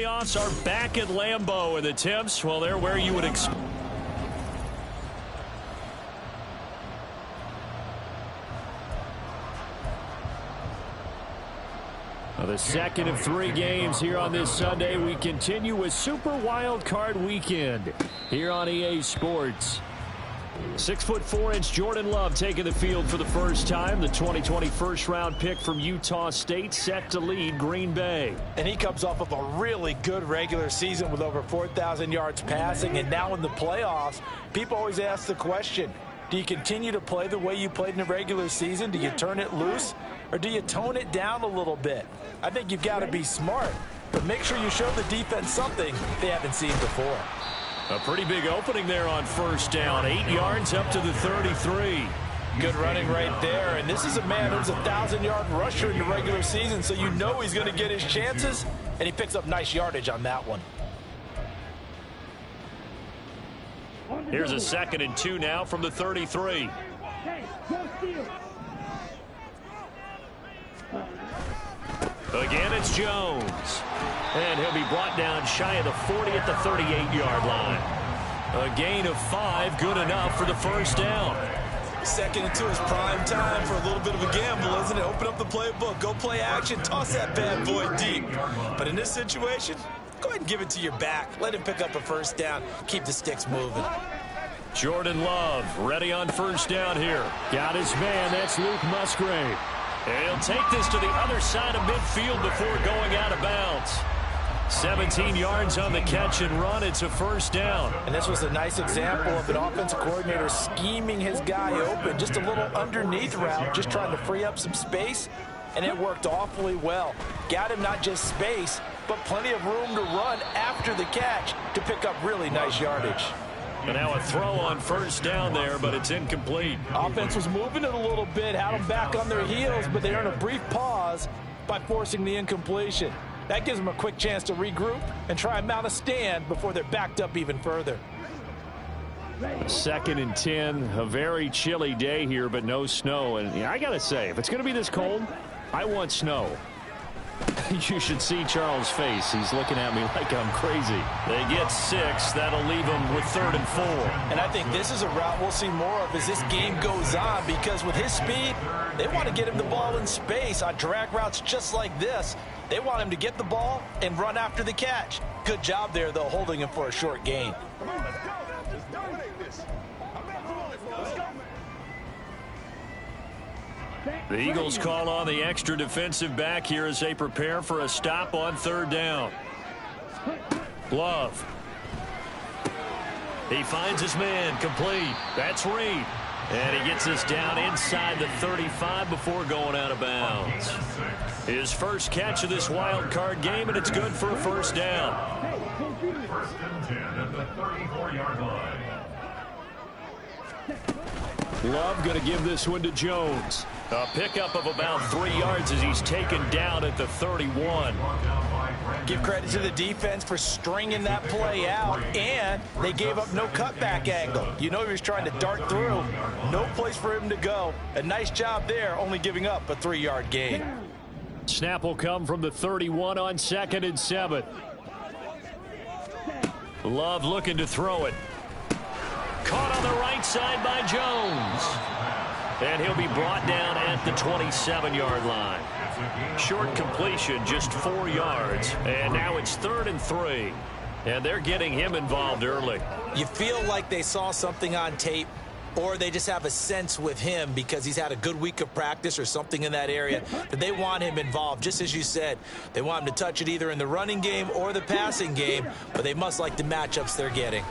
playoffs are back at Lambeau, and the temps, well, they're where you would expect. The second of 3 games here on this Sunday. We continue with Super Wildcard Weekend here on EA Sports. 6'4" Jordan Love taking the field for the first time. The 2020 first-round pick from Utah State set to lead Green Bay. And he comes off of a really good regular season with over 4,000 yards passing. And now in the playoffs, people always ask the question, do you continue to play the way you played in the regular season? Do you turn it loose? Or do you tone it down a little bit? I think you've got to be smart, but make sure you show the defense something they haven't seen before. A pretty big opening there on first down. 8 yards up to the 33. Good running right there. And this is a man who's a 1,000-yard rusher in the regular season, so you know he's going to get his chances, and he picks up nice yardage on that one. Here's a 2nd and 2 now from the 33. Again, it's Jones. And he'll be brought down shy of the 40 at the 38-yard line. A gain of 5, good enough for the first down. 2nd and 2 is prime time for a little bit of a gamble, isn't it? Open up the playbook, go play action, toss that bad boy deep. But in this situation, go ahead and give it to your back. Let him pick up a first down. Keep the sticks moving. Jordan Love ready on first down here. Got his man. That's Luke Musgrave. And he'll take this to the other side of midfield before going out of bounds. 17 yards on the catch and run. It's a first down. And this was a nice example of an offensive coordinator scheming his guy open. Just a little underneath route, just trying to free up some space. And it worked awfully well. Got him not just space, but plenty of room to run after the catch to pick up really nice yardage. And now a throw on first down there, but it's incomplete. Offense was moving it a little bit, had them back on their heels, but they earned a brief pause by forcing the incompletion. That gives them a quick chance to regroup and try and mount a stand before they're backed up even further. 2nd and 10, a very chilly day here, but no snow. And I got to say, if it's going to be this cold, I want snow. You should see Charles' face. He's looking at me like I'm crazy. They get 6. That'll leave them with 3rd and 4. And I think this is a route we'll see more of as this game goes on, because with his speed, they want to get him the ball in space on drag routes just like this. They want him to get the ball and run after the catch. Good job there, though, holding him for a short gain. Come on, let's go. Let's dominate this. Let's go. The Eagles call on the extra defensive back here as they prepare for a stop on 3rd down. Love. He finds his man, complete. That's Reed. And he gets us down inside the 35 before going out of bounds. His first catch of this wild card game, and it's good for a first down. 1st and 10 at the 34-yard line. Love going to give this one to Jones. A pickup of about 3 yards as he's taken down at the 31. Give credit to the defense for stringing that play out, and they gave up no cutback angle. You know he was trying to dart through. No place for him to go. A nice job there, only giving up a 3-yard gain. Snap will come from the 31 on 2nd and 7. Love looking to throw it. Caught on the right side by Jones. And he'll be brought down at the 27-yard line. Short completion, just 4 yards. And now it's 3rd and 3. And they're getting him involved early. You feel like they saw something on tape, or they just have a sense with him because he's had a good week of practice or something in that area that they want him involved. Just as you said, they want him to touch it either in the running game or the passing game, but they must like the matchups they're getting.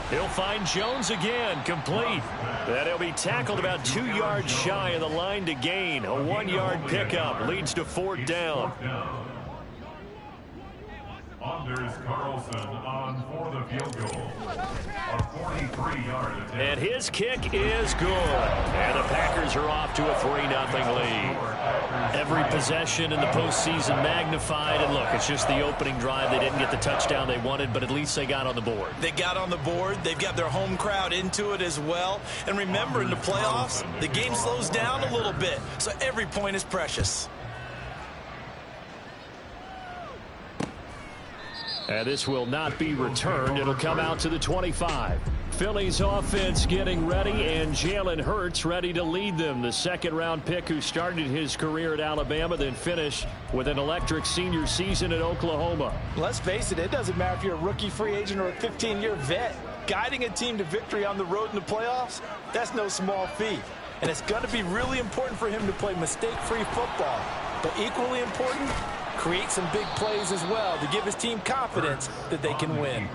He'll find Jones again, complete. And he'll be tackled about 2 yards shy of the line to gain. A 1-yard pickup leads to 4th down. Anders Carlson on for the field goal. A 43-yard attempt. And his kick is good. And the Packers are off to a 3-0 lead. Every possession in the postseason magnified. And look, it's just the opening drive. They didn't get the touchdown they wanted, but at least they got on the board. They got on the board. They've got their home crowd into it as well. And remember, in the playoffs, the game slows down a little bit. So every point is precious. And this will not be returned. It'll come out to the 25. Phillies offense getting ready, and Jalen Hurts ready to lead them. The second-round pick who started his career at Alabama, then finished with an electric senior season at Oklahoma. Let's face it, it doesn't matter if you're a rookie free agent or a 15-year vet. Guiding a team to victory on the road in the playoffs, that's no small feat. And it's going to be really important for him to play mistake-free football. But equally important, create some big plays as well to give his team confidence that they can win.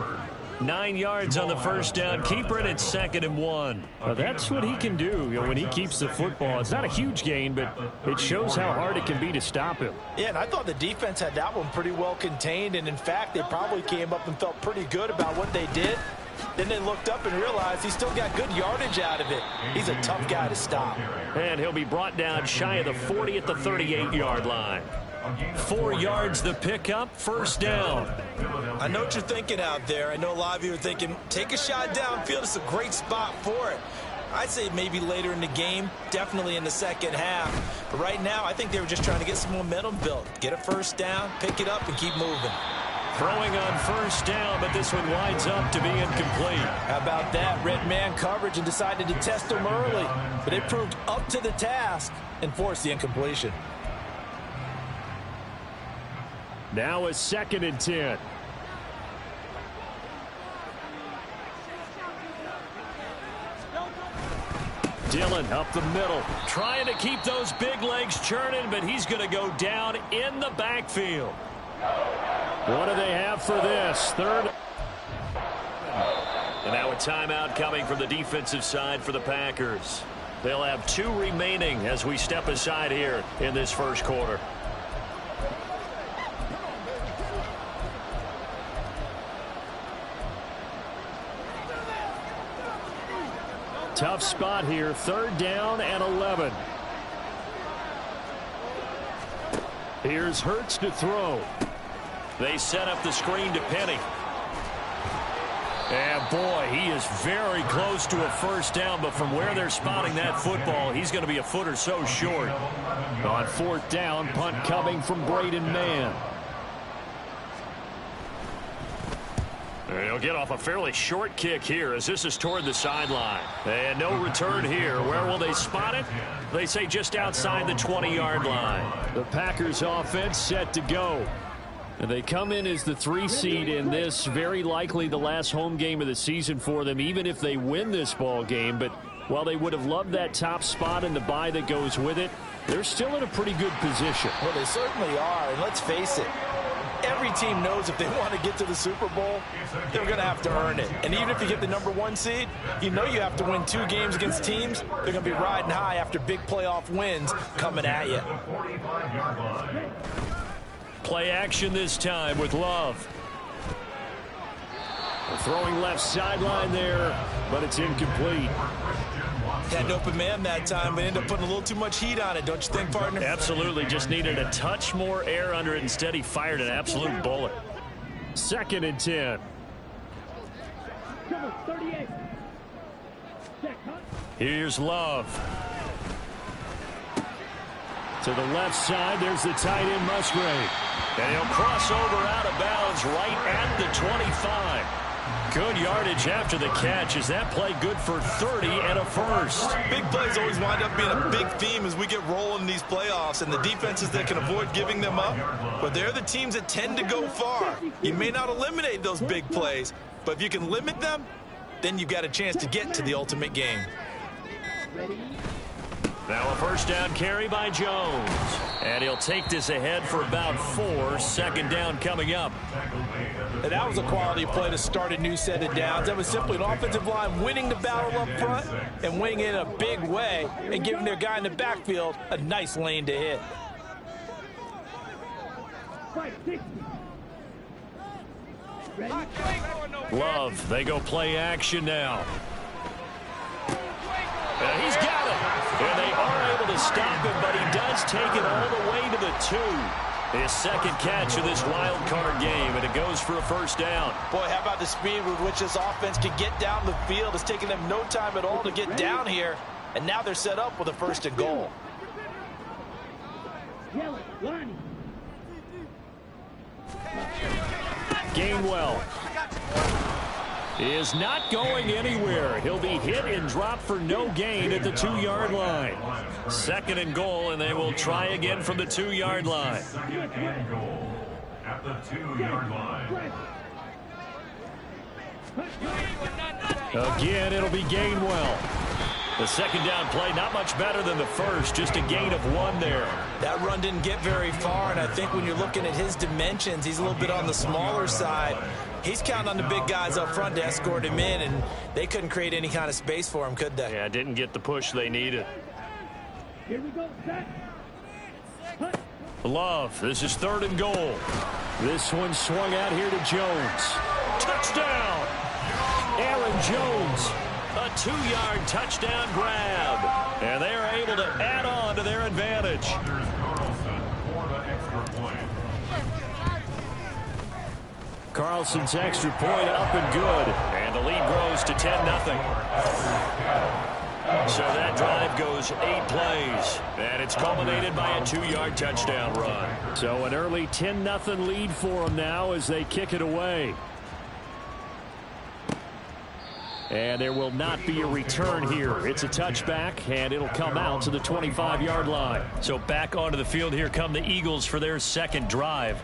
9 yards on the first down. Keeper it at 2nd and 1. That's what he can do, when he keeps the football. It's not a huge gain, but it shows how hard it can be to stop him. Yeah, and I thought the defense had that one pretty well contained. And, in fact, they probably came up and felt pretty good about what they did. Then they looked up and realized he still got good yardage out of it. He's a tough guy to stop. And he'll be brought down shy of the 40 at the 38-yard line. 4 yards the pickup, first down. I know what you're thinking out there. I know a lot of you are thinking, take a shot downfield. It's a great spot for it. I'd say maybe later in the game, definitely in the second half. But right now, I think they were just trying to get some momentum built. Get a first down, pick it up, and keep moving. Throwing on first down, but this one winds up to be incomplete. How about that? Red man coverage and decided to test him early. But they proved up to the task and forced the incompletion. Now a 2nd and 10. Dillon up the middle, trying to keep those big legs churning, but he's going to go down in the backfield. What do they have for this? Third. And now a timeout coming from the defensive side for the Packers. They'll have 2 remaining as we step aside here in this first quarter. Tough spot here, 3rd down and 11. Here's Hurts to throw. They set up the screen to Penny. And boy, he is very close to a first down, but from where they're spotting that football, he's going to be a foot or so short. On 4th down, punt coming from Braden Mann. He'll get off a fairly short kick here as this is toward the sideline. And no return here. Where will they spot it? They say just outside the 20-yard line. The Packers offense set to go. And they come in as the 3 seed in this, very likely the last home game of the season for them, even if they win this ball game. But while they would have loved that top spot and the bye that goes with it, they're still in a pretty good position. Well, they certainly are, and let's face it, every team knows if they want to get to the Super Bowl, they're going to have to earn it. And even if you get the #1 seed, you know you have to win 2 games against teams. They're going to be riding high after big playoff wins coming at you. Play action this time with Love. Throwing left sideline there, but it's incomplete. Had an open man that time, but ended up putting a little too much heat on it, don't you think, partner? Absolutely. Just needed a touch more air under it. Instead, he fired an absolute bullet. 2nd and 10. Here's Love. To the left side, there's the tight end Musgrave. And he'll cross over out of bounds right at the 25. Good yardage after the catch. Is that play good for 30 and a first? Big plays always wind up being a big theme as we get rolling in these playoffs, and the defenses that can avoid giving them up, but they're the teams that tend to go far. You may not eliminate those big plays, but if you can limit them, then you've got a chance to get to the ultimate game. Now a first down carry by Jones. And he'll take this ahead for about 4. 2nd down coming up. And that was a quality play to start a new set of downs. That was simply an offensive line winning the battle up front and winning it in a big way and giving their guy in the backfield a nice lane to hit. Love, they go play action now. And he's got it. And they are able to stop him, but he does take it all the way to the 2. His 2nd catch of this wild card game, and it goes for a first down. Boy, how about the speed with which this offense can get down the field? It's taken them no time at all to get down here, and now they're set up with a 1st and goal. Gainwell is not going anywhere. He'll be hit and dropped for no gain at the 2-yard line. 2nd and goal, and they will try again from the 2-yard line. 2nd and goal at the 2-yard line. Again, it'll be Gainwell. The 2nd down play, not much better than the first, just a gain of 1 there. That run didn't get very far, and I think when you're looking at his dimensions, he's a little bit on the smaller side. He's counting on the big guys up front to escort him in, and they couldn't create any kind of space for him, could they? Yeah, didn't get the push they needed. Here we go, set. Love, this is 3rd and goal. This one swung out here to Jones. Touchdown! Aaron Jones, a 2-yard touchdown grab. And they are able to add on to their advantage. Carlson's extra point up and good. And the lead grows to 10-0. So that drive goes 8 plays. And it's culminated by a 2-yard touchdown run. So an early 10-0 lead for them now as they kick it away. And there will not be a return here. It's a touchback, and it'll come out to the 25-yard line. So back onto the field here come the Eagles for their 2nd drive.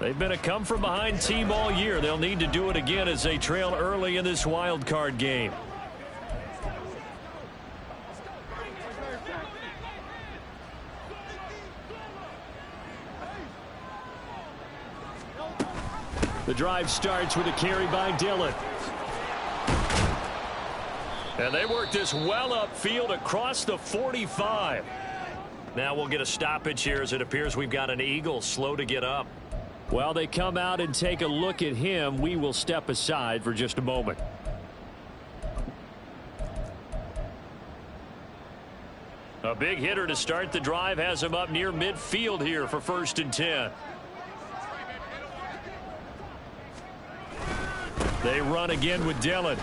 They've been a come-from-behind team all year. They'll need to do it again as they trail early in this wild card game. The drive starts with a carry by Dillon. And they work this well upfield across the 45. Now we'll get a stoppage here as it appears we've got an Eagle slow to get up. While they come out and take a look at him, we will step aside for just a moment. A big hitter to start the drive has him up near midfield here for 1st and 10. They run again with Dillon.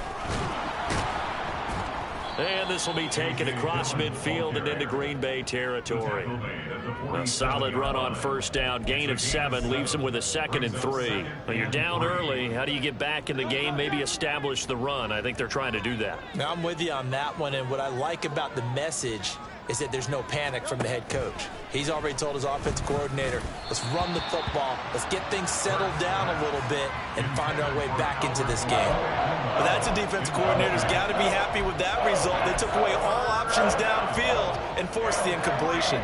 And this will be taken across midfield and into Green Bay territory. A solid run on 1st down. Gain of 7 leaves them with a 2nd and 3. When you're down early, how do you get back in the game, maybe establish the run? I think they're trying to do that. Now, I'm with you on that one, and what I like about the message is that there's no panic from the head coach. He's already told his offensive coordinator, let's run the football, let's get things settled down a little bit and find our way back into this game. But that's a defensive coordinator's got to be happy with that result. They took away all options downfield and forced the incompletion.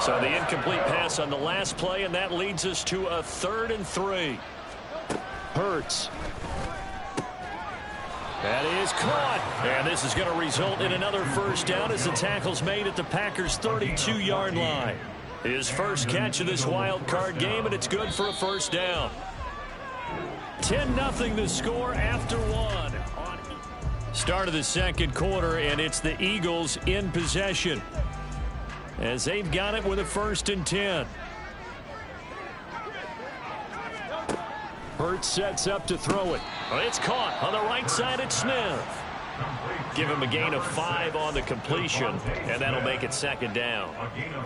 So the incomplete pass on the last play, and that leads us to a 3rd and 3. Hurts. That is caught. And this is going to result in another 1st down as the tackle's made at the Packers' 32-yard line. His first catch of this wild card game, and it's good for a 1st down. 10-0 the score after 1. Start of the 2nd quarter, and it's the Eagles in possession as they've got it with a 1st and 10. Hurts sets up to throw it. It's caught on the right side at Smith. Give him a gain of 5 on the completion, and that'll make it 2nd down.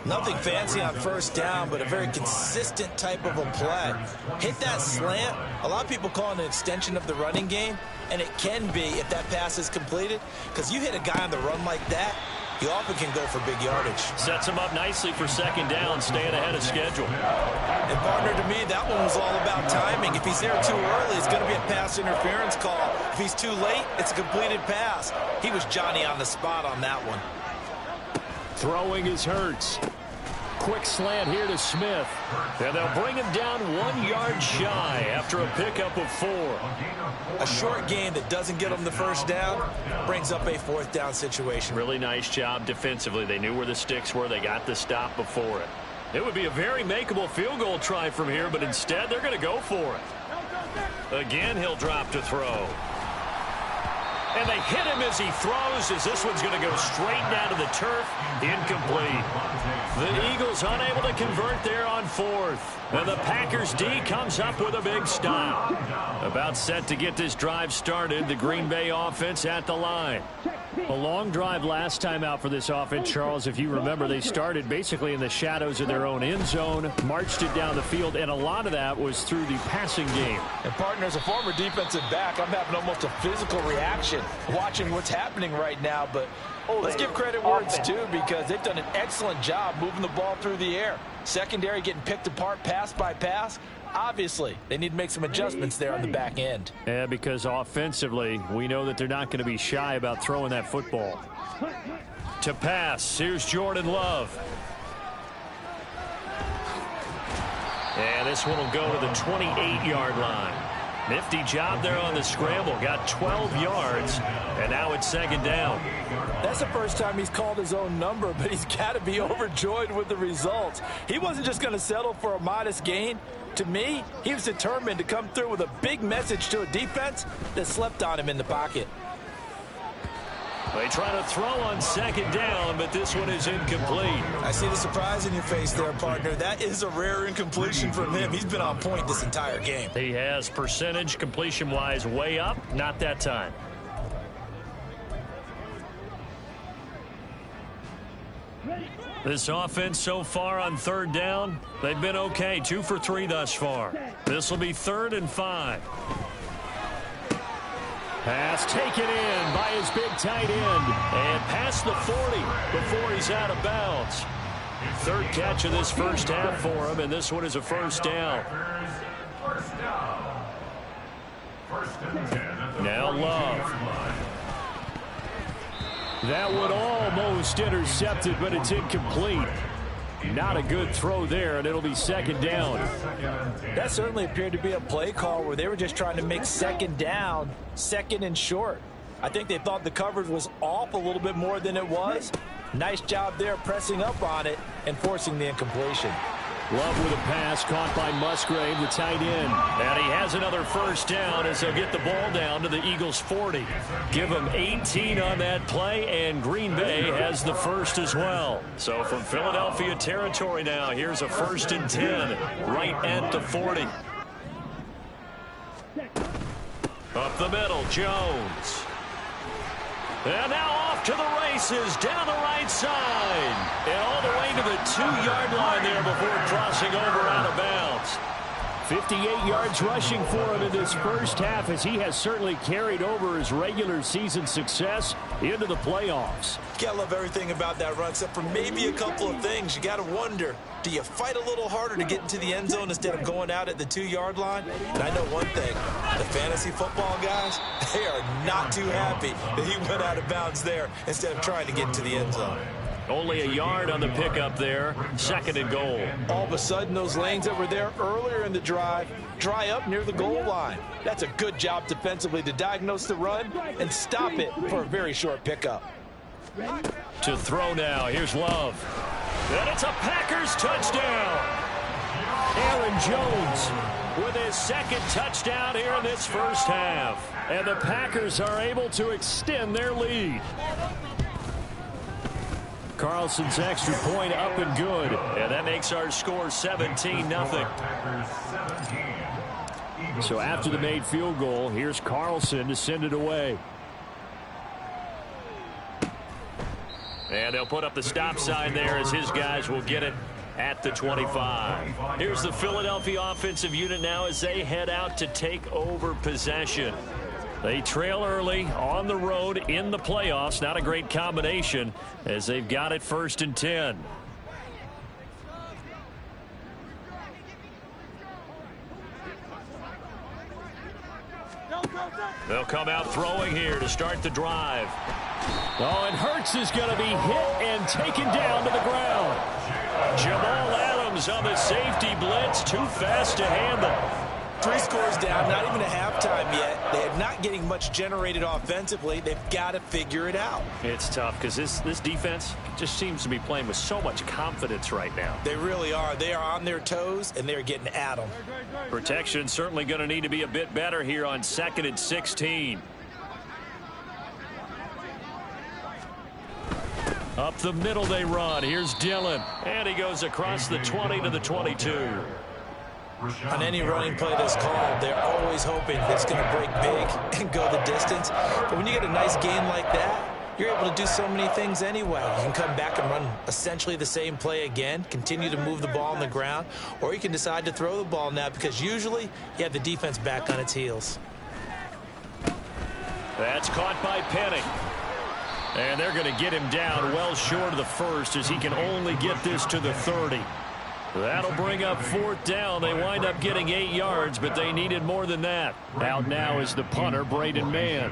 Nothing fancy on 1st down, but a very consistent type of a play. Hit that slant. A lot of people call it an extension of the running game, and it can be if that pass is completed, because you hit a guy on the run like that, you often can go for big yardage. Sets him up nicely for 2nd down, staying ahead of schedule. And partner, to me, that one was all about timing. If he's there too early, it's going to be a pass interference call. If he's too late, it's a completed pass. He was Johnny on the spot on that one. Throwing is Hurts. Quick slant here to Smith. And they'll bring him down 1 yard shy after a pickup of 4. A short gain that doesn't get them the 1st down brings up a 4th down situation. Really nice job defensively. They knew where the sticks were. They got the stop before it. It would be a very makeable field goal try from here, but instead they're going to go for it. Again, he'll drop to throw. And they hit him as he throws, as this one's going to go straight down to the turf. Incomplete. The Eagles unable to convert there on fourth. And the Packers D comes up with a big stop. About set to get this drive started. The Green Bay offense at the line. A long drive last time out for this offense, Charles. If you remember, they started basically in the shadows of their own end zone, marched it down the field, and a lot of that was through the passing game. And, partner, as a former defensive back, I'm having almost a physical reaction watching what's happening right now. But let's give credit where it's due, because they've done an excellent job moving the ball through the air. Secondary getting picked apart pass by pass. Obviously, they need to make some adjustments there on the back end. Yeah, because offensively, we know that they're not going to be shy about throwing that football. To pass, here's Jordan Love. And this one will go to the 28-yard line. Nifty job there on the scramble. Got 12 yards, and now it's second down. That's the first time he's called his own number, but he's got to be overjoyed with the results. He wasn't just going to settle for a modest gain. To me, he was determined to come through with a big message to a defense that slept on him in the pocket. They try to throw on second down, but this one is incomplete. I see the surprise in your face there, partner. That is a rare incompletion from him. He's been on point this entire game. He has percentage completion-wise way up, not that time. This offense so far on third down, they've been okay. 2 for 3 thus far. This will be 3rd and 5. Pass taken in by his big tight end. And past the 40 before he's out of bounds. 3rd catch of this first half for him, and this one is a first down. Now Love. That one almost intercepted, but it's incomplete. Not a good throw there, and it'll be second down. That certainly appeared to be a play call where they were just trying to make second down, second and short. I think they thought the coverage was off a little bit more than it was. Nice job there pressing up on it and forcing the incompletion. Love with a pass caught by Musgrave, the tight end. And he has another first down as they'll get the ball down to the Eagles' 40. Give them 18 on that play, and Green Bay has the first as well. So from Philadelphia territory now, here's a 1st and 10 right at the 40. Up the middle, Jones. And now off to the races, down the right side. And all the way to the 2-yard line there before crossing over out of bounds. 58 yards rushing for him in this first half, as he has certainly carried over his regular season success into the playoffs. You gotta love everything about that run, except for maybe a couple of things. You gotta wonder, do you fight a little harder to get into the end zone instead of going out at the 2-yard line? And I know one thing, the fantasy football guys, they are not too happy that he went out of bounds there instead of trying to get into the end zone. Only a yard on the pickup there. 2nd and goal. All of a sudden, those lanes that were there earlier in the drive dry up near the goal line. That's a good job defensively to diagnose the run and stop it for a very short pickup. To throw now. Here's Love. And it's a Packers touchdown. Aaron Jones with his 2nd touchdown here in this first half. And the Packers are able to extend their lead. Carlson's extra point up and good. And that makes our score 17-0. So after the made field goal, here's Carlson to send it away. And they'll put up the stop sign there as his guys will get it at the 25. Here's the Philadelphia offensive unit now as they head out to take over possession. They trail early on the road in the playoffs. Not a great combination as they've got it 1st and 10. They'll come out throwing here to start the drive. Oh, and Hurts is going to be hit and taken down to the ground. Jamal Adams on the safety blitz, too fast to handle. 3 scores down, not even a halftime yet. They are not getting much generated offensively. They've got to figure it out. It's tough because this defense just seems to be playing with so much confidence right now. They really are. They are on their toes, and they're getting at them. Protection certainly going to need to be a bit better here on 2nd and 16. Up the middle they run. Here's Dillon. And he goes across the 20 to the 22. On any running play that's called, they're always hoping that it's going to break big and go the distance. But when you get a nice gain like that, you're able to do so many things anyway. You can come back and run essentially the same play again, continue to move the ball on the ground, or you can decide to throw the ball now because usually you have the defense back on its heels. That's caught by Penning. And they're going to get him down well short of the first as he can only get this to the 30. That'll bring up 4th down. They wind up getting 8 yards, but they needed more than that. Out now is the punter, Braden Mann.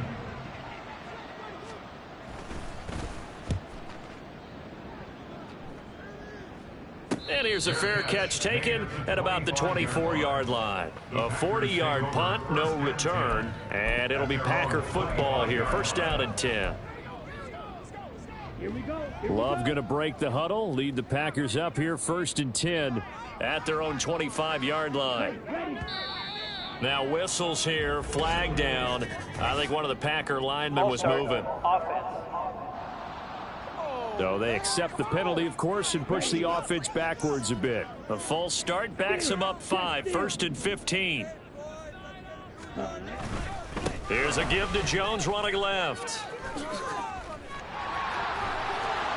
And here's a fair catch taken at about the 24-yard line. A 40-yard punt, no return, and it'll be Packer football here. 1st down and 10. Love going to break the huddle, lead the Packers up here 1st and 10 at their own 25-yard line. Now whistles here, flag down. I think one of the Packer linemen was moving. So they accept the penalty, of course, and push the offense backwards a bit. A false start backs them up 5, 1st and 15. Here's a give to Jones running left.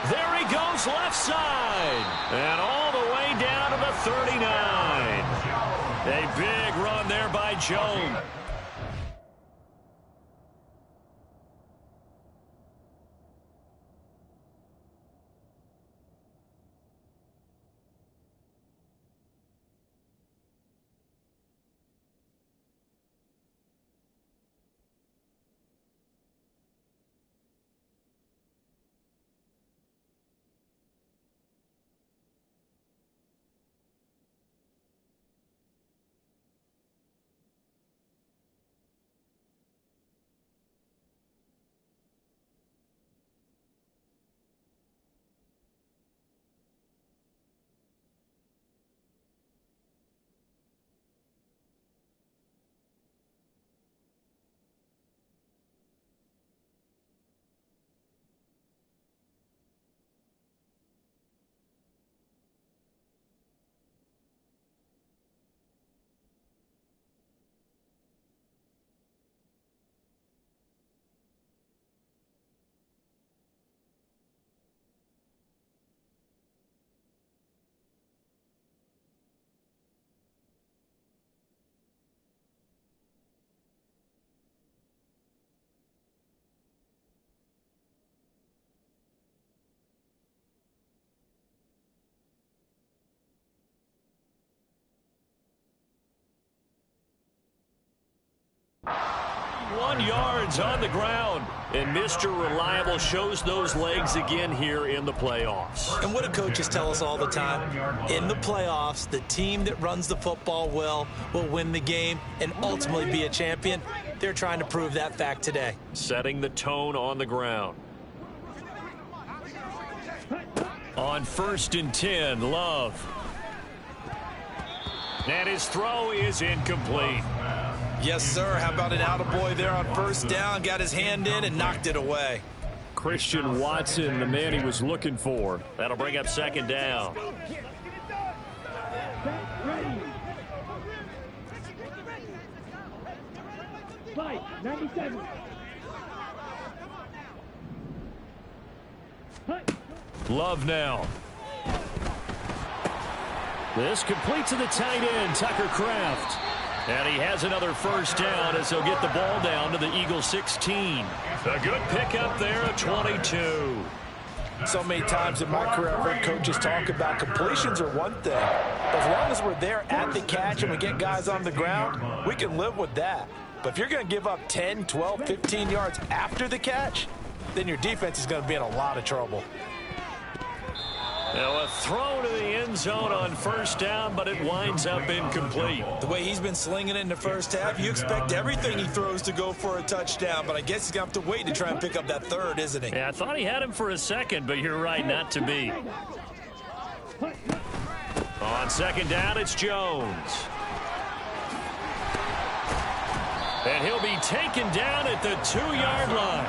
There he goes left side. And all the way down to the 39. A big run there by Jones. Yards on the ground, and Mr. Reliable shows those legs again here in the playoffs. And what do coaches tell us all the time? In the playoffs, the team that runs the football well will win the game and ultimately be a champion. They're trying to prove that fact today. Setting the tone on the ground. On 1st and 10, Love. And his throw is incomplete. Yes, sir. How about an attaboy there on 1st down? Got his hand in and knocked it away. Christian Watson, the man he was looking for. That'll bring up 2nd down. Love now. This complete to the tight end, Tucker Kraft. And he has another 1st down as he'll get the ball down to the Eagles 16. A good pickup there at 22. So many times in my career, I've heard coaches talk about completions are one thing. But as long as we're there at the catch and we get guys on the ground, we can live with that. But if you're going to give up 10, 12, 15 yards after the catch, then your defense is going to be in a lot of trouble. Now a throw to the end zone on 1st down, but it winds up incomplete. The way he's been slinging it in the 1st half, you expect everything he throws to go for a touchdown, but I guess he's going to have to wait to try and pick up that 3rd, isn't he? Yeah, I thought he had him for a second, but you're right, not to be. On 2nd down, it's Jones. And he'll be taken down at the 2-yard line.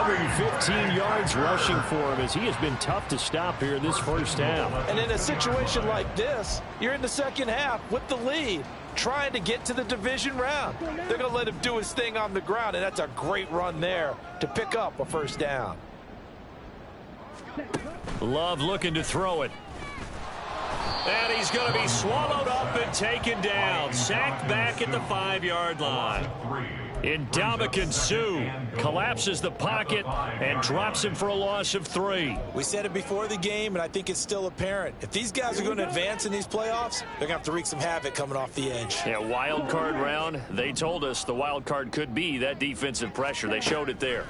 115 yards rushing for him as he has been tough to stop here in this first half. And in a situation like this, you're in the second half with the lead, trying to get to the division round. They're going to let him do his thing on the ground, and that's a great run there to pick up a first down. Love looking to throw it. And he's going to be swallowed up and taken down. Sacked back at the 5-yard line. Ndamukong Suh collapses the pocket and drops him for a loss of 3. We said it before the game, and I think it's still apparent. If these guys are going to advance in these playoffs, they're going to have to wreak some havoc coming off the edge. Yeah, wild card round. They told us the wild card could be that defensive pressure. They showed it there.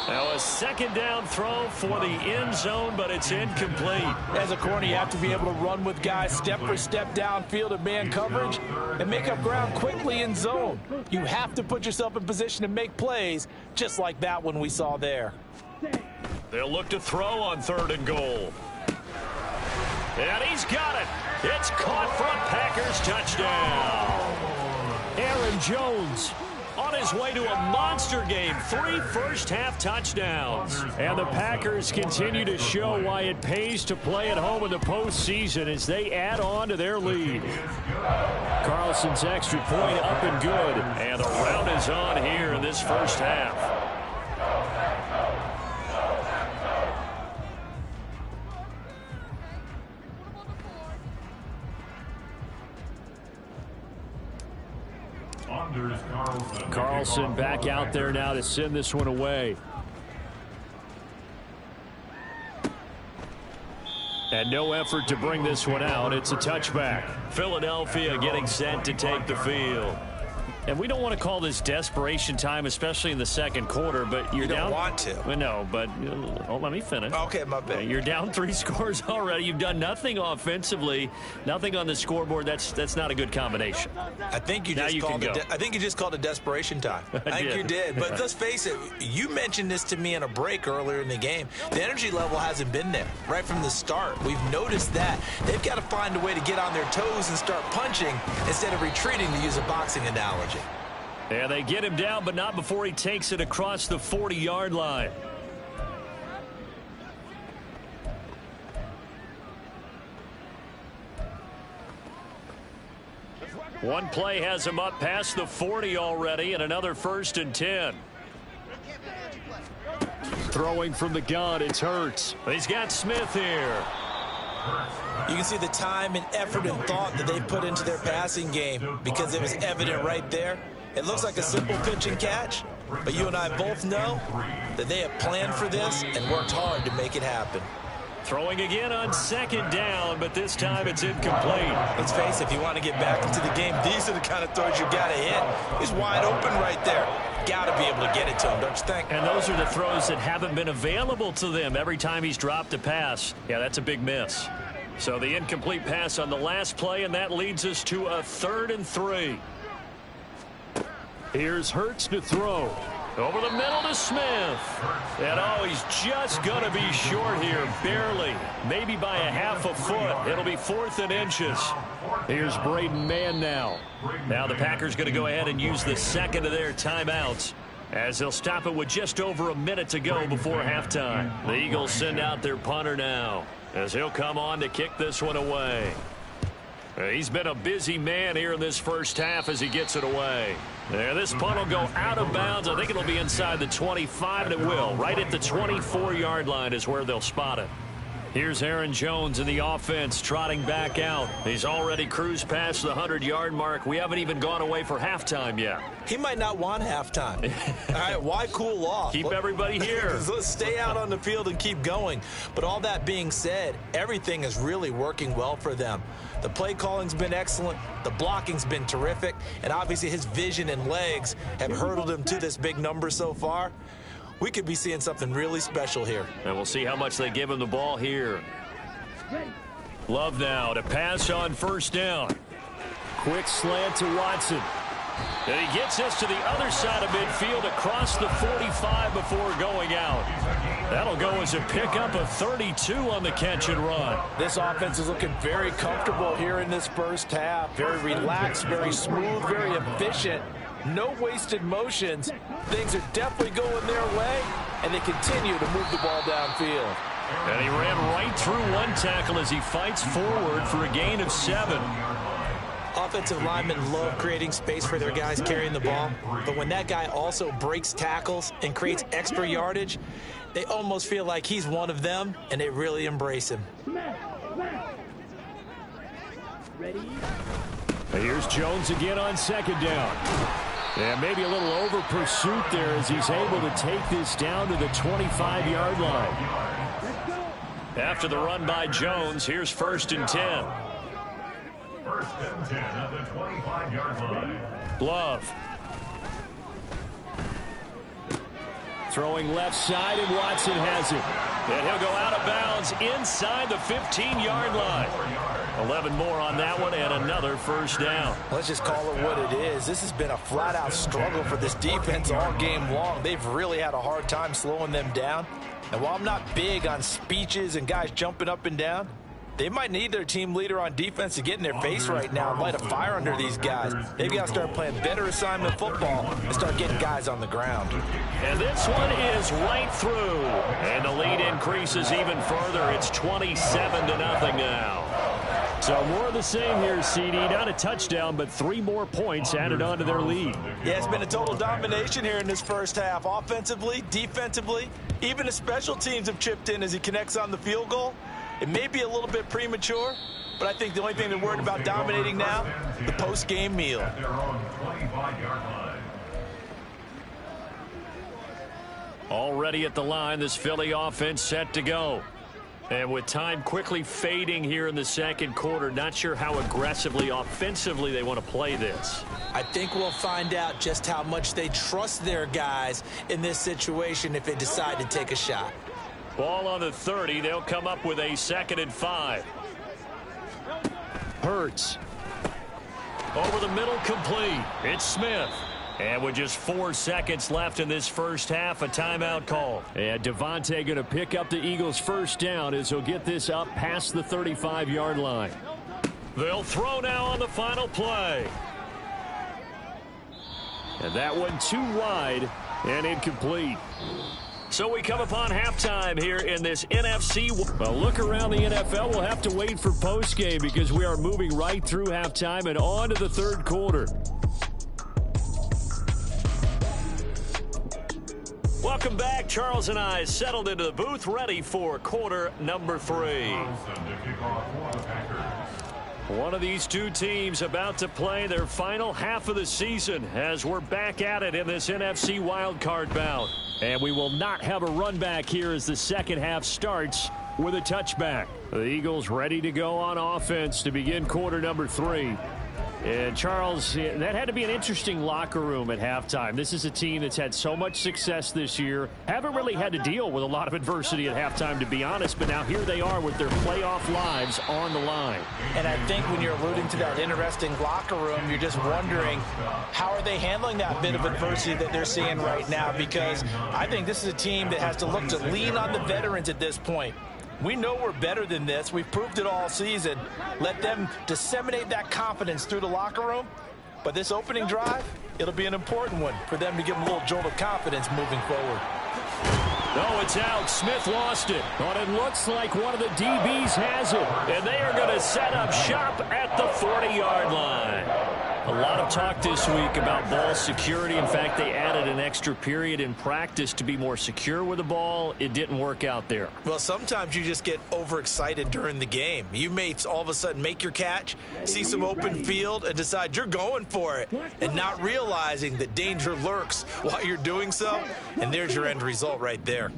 Now a second down throw for the end zone, but it's incomplete. As a corner, you have to be able to run with guys step for step downfield in man coverage and make up ground quickly in zone. You have to put yourself in position to make plays just like that one we saw there. They'll look to throw on 3rd and goal. And he's got it. It's caught for a Packers touchdown. Aaron Jones on his way to a monster game. 3 first-half touchdowns. And the Packers continue to show why it pays to play at home in the postseason as they add on to their lead. Carlson's extra point up and good. And the round is on here in this first half. Carlson back out there now to send this one away. And no effort to bring this one out. It's a touchback. Philadelphia getting set to take the field. And we don't want to call this desperation time, especially in the second quarter, but you're down. You don't want to. Well, no, but let me finish. Okay, my bad. You're down 3 scores already. You've done nothing offensively, nothing on the scoreboard. That's not a good combination. I think you just called it. I think you just called it desperation time. I think you did. But let's face it. You mentioned this to me in a break earlier in the game. The energy level hasn't been there right from the start. We've noticed that they've got to find a way to get on their toes and start punching instead of retreating, to use a boxing analogy. Yeah, they get him down, but not before he takes it across the 40-yard line. One play has him up past the 40 already, and another 1st and 10. Throwing from the gun, it's Hurts. He's got Smith here. You can see the time and effort and thought that they put into their passing game because it was evident right there. It looks like a simple pitch and catch, but you and I both know that they have planned for this and worked hard to make it happen. Throwing again on 2nd down, but this time it's incomplete. Let's face it, if you want to get back into the game, these are the kind of throws you got to hit. He's wide open right there. Got to be able to get it to him, don't you think? And those are the throws that haven't been available to them every time he's dropped a pass. Yeah, that's a big miss. So the incomplete pass on the last play, and that leads us to a 3rd and 3. Here's Hurts to throw. Over the middle to Smith. And he's just going to be short here, barely. Maybe by a half a foot. It'll be 4th and inches. Here's Braden Mann now. Now the Packers going to go ahead and use the second of their timeouts, as they'll stop it with just over a minute to go before halftime. The Eagles send out their punter now, as he'll come on to kick this one away. He's been a busy man here in this first half as he gets it away. There, this punt will go out of bounds. I think it'll be inside the 25, and it will. Right at the 24-yard line is where they'll spot it. Here's Aaron Jones in the offense, trotting back out. He's already cruised past the 100-yard mark. We haven't even gone away for halftime yet. He might not want halftime. All right, why cool off? Keep everybody here. Let's stay out on the field and keep going. But all that being said, everything is really working well for them. The play calling's been excellent. The blocking's been terrific. And obviously his vision and legs have hurdled him to this big number so far. We could be seeing something really special here. And we'll see how much they give him the ball here. Love now to pass on 1st down. Quick slant to Watson. And he gets us to the other side of midfield across the 45 before going out. That'll go as a pickup of 32 on the catch and run. This offense is looking very comfortable here in this first half. Very relaxed, very smooth, very efficient. No wasted motions. Things are definitely going their way, and they continue to move the ball downfield. And he ran right through one tackle as he fights forward for a gain of 7. Offensive linemen love creating space for their guys carrying the ball, but when that guy also breaks tackles and creates extra yardage, they almost feel like he's one of them, and they really embrace him. Here's Jones again on second down. And maybe a little over pursuit there as he's able to take this down to the 25-yard line. After the run by Jones, here's 1st and 10. 1st and 10 at the 25-yard line. Love. Throwing left side, and Watson has it. And he'll go out of bounds inside the 15-yard line. 11 more on that one, and another 1st down. Let's just call it what it is. This has been a flat-out struggle for this defense all game long. They've really had a hard time slowing them down. And while I'm not big on speeches and guys jumping up and down, they might need their team leader on defense to get in their face right now and light a fire under these guys. They've got to start playing better assignment football and start getting guys on the ground. And this one is right through. And the lead increases even further. It's 27-0 now. So more of the same here, CD. Not a touchdown, but 3 more points added on to their lead. Yeah, it's been a total domination here in this first half. Offensively, defensively, even the special teams have chipped in as he connects on the field goal. It may be a little bit premature, but I think the only thing they're worried about dominating now, the post-game meal. Already at the line, this Philly offense set to go. And with time quickly fading here in the second quarter, not sure how aggressively, offensively they want to play this. I think we'll find out just how much they trust their guys in this situation if they decide to take a shot. Ball on the 30. They'll come up with a 2nd and 5. Hurts. Over the middle, complete. It's Smith. And with just 4 seconds left in this first half, a timeout call. And Devontae going to pick up the Eagles' 1st down as he'll get this up past the 35-yard line. They'll throw now on the final play. And that one too wide and incomplete. So we come upon halftime here in this NFC. Well, look around the NFL. We'll have to wait for postgame because we are moving right through halftime and on to the 3rd quarter. Welcome back. Charles and I settled into the booth, ready for quarter number 3. One of these two teams about to play their final half of the season as we're back at it in this NFC wildcard bout. And we will not have a run back here as the second half starts with a touchback. The Eagles ready to go on offense to begin quarter number 3. And, Charles, that had to be an interesting locker room at halftime. This is a team that's had so much success this year. Haven't really had to deal with a lot of adversity at halftime, to be honest. But now here they are with their playoff lives on the line. And I think when you're alluding to that interesting locker room, you're just wondering how are they handling that bit of adversity that they're seeing right now? Because I think this is a team that has to look to lean on the veterans at this point. We know we're better than this. We've proved it all season. Let them disseminate that confidence through the locker room. But this opening drive, it'll be an important one for them to give them a little jolt of confidence moving forward. No, it's out. Smith lost it. But it looks like one of the DBs has it. And they are going to set up shop at the 40-yard line. A lot of talk this week about ball security. In fact, they added an extra period in practice to be more secure with the ball. It didn't work out there. Well, sometimes you just get overexcited during the game. You may all of a sudden make your catch, see some open field, and decide you're going for it, and not realizing that danger lurks while you're doing so. And there's your end result right there.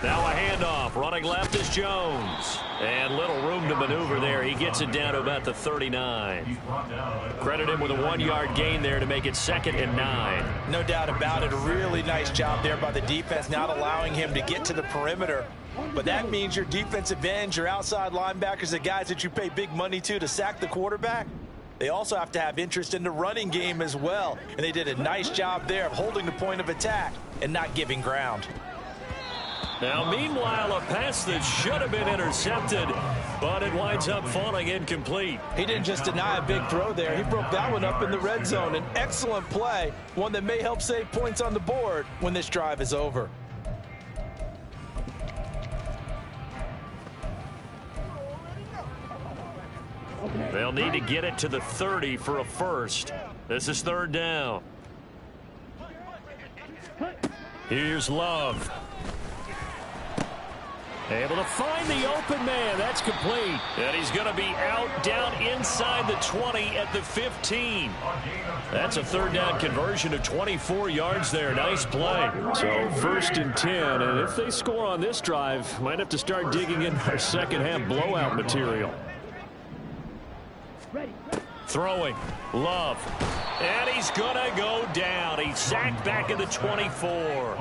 Now a handoff. Running left is Jones. And little room to maneuver there. He gets it down to about the 39. Credit him with a 1-yard gain there to make it 2nd and 9. No doubt about it. A really nice job there by the defense, not allowing him to get to the perimeter. But that means your defensive ends, your outside linebackers, the guys that you pay big money to sack the quarterback, They also have to have interest in the running game as well. And they did a nice job there of holding the point of attack and not giving ground. Now, meanwhile, a pass that should have been intercepted, but it winds up falling incomplete. He didn't just deny a big throw there. He broke that one up in the red zone. An excellent play, one that may help save points on the board when this drive is over. They'll need to get it to the 30 for a first. This is third down. Here's Love. Able to find the open man. That's complete. And he's going to be out down inside the 20 at the 15. That's a third down conversion of 24 yards there. Nice play. So first and 10. And if they score on this drive, might have to start digging in our second half blowout material. Throwing. Love. And he's going to go down. He's sacked back at the 24.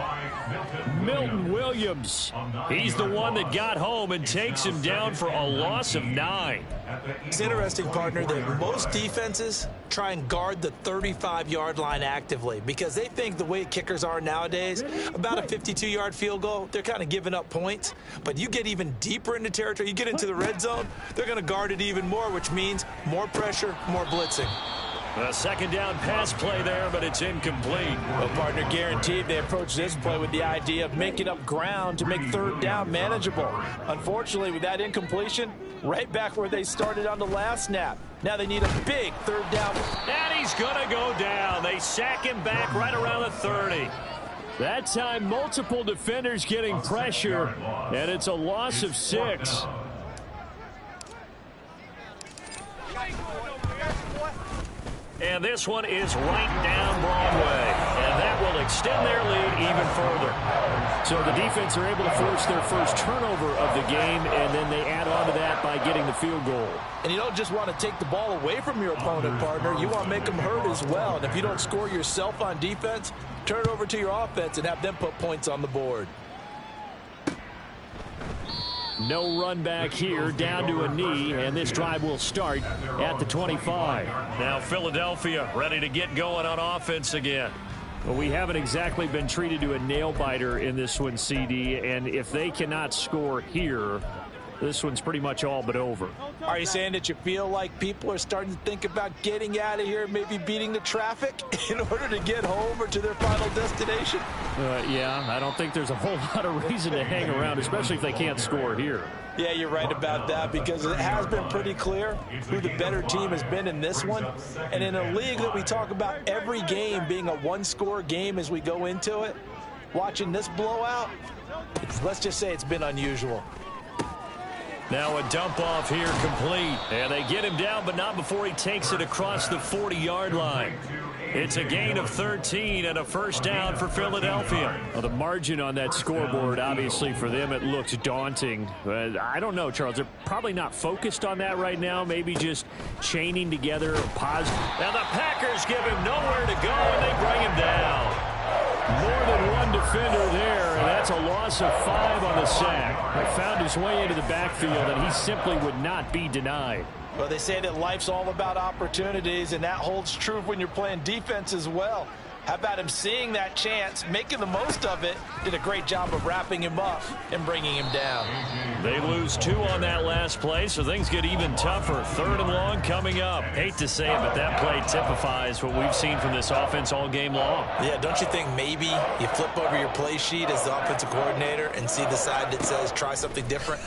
Milton Williams. He's the one that got home and takes him down for a loss of 9. It's interesting, partner, that most defenses try and guard the 35-yard line actively because they think the way kickers are nowadays, about a 52-yard field goal, they're kind of giving up points. But you get even deeper into territory, you get into the red zone, they're going to guard it even more, which means more pressure, more blitzing. A second down pass play there, but it's incomplete. Well, partner, guaranteed they approach this play with the idea of making up ground to make third down manageable. Unfortunately, with that incompletion, right back where they started on the last snap. Now they need a big third down. And he's going to go down. They sack him back right around the 30. That time, multiple defenders getting pressure, and it's a loss of 6. And this one is right down Broadway. And that will extend their lead even further. So the defense are able to force their first turnover of the game, and then they add on to that by getting the field goal. And you don't just want to take the ball away from your opponent, partner. You want to make them hurt as well. And if you don't score yourself on defense, turn it over to your offense and have them put points on the board. No run back here, down to a knee, and this drive will start at the 25. Now Philadelphia ready to get going on offense again. Well, we haven't exactly been treated to a nail-biter in this one, CD, and if they cannot score here, this one's pretty much all but over. Are you saying that you feel like people are starting to think about getting out of here, maybe beating the traffic in order to get home or to their final destination? Yeah, I don't think there's a whole lot of reason to hang around, especially if they can't score here. Yeah, you're right about that because it has been pretty clear who the better team has been in this one. And in a league that we talk about every game being a one-score game as we go into it, watching this blowout, let's just say it's been unusual. Now a dump off here complete. And they get him down, but not before he takes it across the 40-yard line. It's a gain of 13 and a first down for Philadelphia. Well, the margin on that scoreboard, obviously for them, it looks daunting. I don't know, Charles. They're probably not focused on that right now. Maybe just chaining together a positive. Now the Packers give him nowhere to go, and they bring him down. More than one defender there, and that's a loss of 5 on the sack. He found his way into the backfield, and he simply would not be denied. Well, they say that life's all about opportunities, and that holds true when you're playing defense as well. How about him seeing that chance, making the most of it, did a great job of wrapping him up and bringing him down. They lose 2 on that last play, so things get even tougher. Third and long coming up. Hate to say it, but that play typifies what we've seen from this offense all game long. Yeah, don't you think maybe you flip over your play sheet as the offensive coordinator and see the side that says try something different?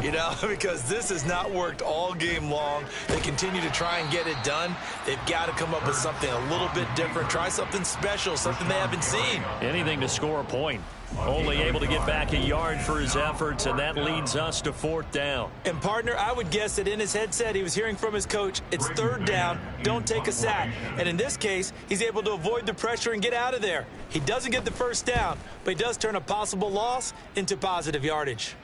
You know, because this has not worked all game long. They continue to try and get it done. They've got to come up with something a little bit different. Try something special, something they haven't seen. Anything to score a point. Only able to get back a yard for his efforts, and that leads us to 4th down. And, partner, I would guess that in his headset he was hearing from his coach, it's 3rd down, don't take a sack. And in this case, he's able to avoid the pressure and get out of there. He doesn't get the first down, but he does turn a possible loss into positive yardage.